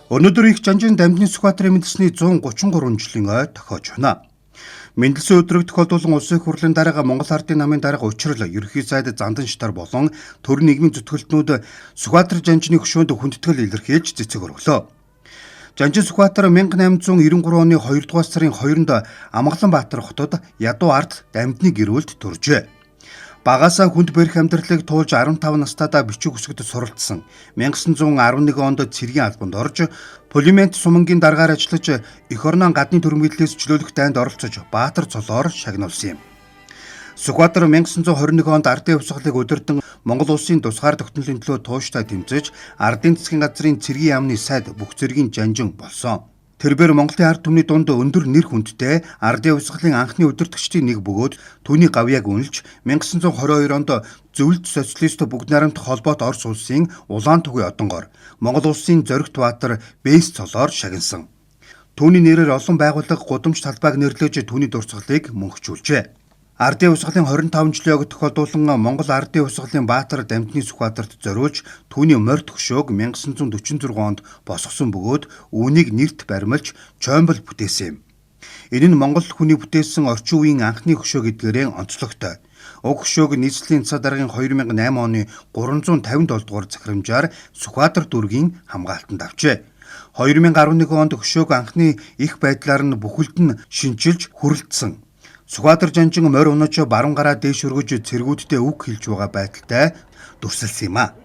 Өнөөдөр их Жанжин дамжны Сүхбаатарын мэндэлсний 133 жилийн ой тохиож байна. Мэндэлсэн өдрөг тохиолдуулан улсын их хурлын дарга Монгол Ардын намын дарга учрал ерөнхий сайд Зандан Шитар болон төр нийгмийн зүтгэлтнүүд Сүхбаатар Жанжны хөшөөнд хүндэтгэл илэрхийлж цэцэг өргөлөө. Жанжин Сүхбаатар 1893 оны 2 дугаар сарын 2-нд Амгаланбаатар хотод ядуу ард дамжны гэрүүлд төржээ. Багаасаа хүнд барих амьдралыг туулж 15 настайдаа бичиг үсгэд суралцсан. 1911 онд цэргийн албанд орж, полимент сумангийн даргаар ажиллаж, эх орноо гадны төрөмгөлөөс чөлөөлөх дайнд оролцож, Баатар цолоор шагнуулсан юм. Сүхбаатар 1921 онд ардын хувьсгалыг удирдан Монгол улсын тусгаар тогтнолын төлөө тууштай тэмцэж, ардын засгийн газрын цэргийн яамны сайд бүх зэргийн Жанжин болсон. Тэрбээр Монголын ард түмний дунд өндөр нэр хүндтэй ардын хувьсгалын анхны удирдагчдын нэг бөгөөд түүний гавьяаг үнэлж 1922 онд зөвлөлт социалист бүгд найрамдах холбоот Орос улсын Улаан түгий одонгоор Монгол улсын Зоригт Баатар Бэйс цолоор шагнасан. Түүний нэрээр олон байгууллага гудамж талбайг нэрлэж түүний дурсгалыг мөнхжүүлжээ. Ардын хувьсгалын 25 жилийн ог тохиолдуулан Монгол ардын хувьсгалын Баатар дамжны Сүхбаатарт зориулж түүний морьт хөшөөг 1946 онд босгосон бөгөөд үүнийг нэрт баримлж Чоймбол бүтээсэн юм. Энэ нь Монгол хүний бүтээсэн орчин үеийн анхны хөшөө гэдгээрээ онцлогтой. Уг хөшөөг нийслэлийн цаа даргын 2008 оны 357 дугаар захирамжаар Сүхбаатар дүүргийн хамгаалтанд авчээ. 2011 онд хөшөөг анхны их байдлаар нь бүхэлд нь шинчилж хүрэлтсэн. Сүхбаатар Жанжин морь унаж баруун гараа дээш өргөж цэргүүдтэй үг хэлж байгаа байдалтай дүрсэлсэн юм а.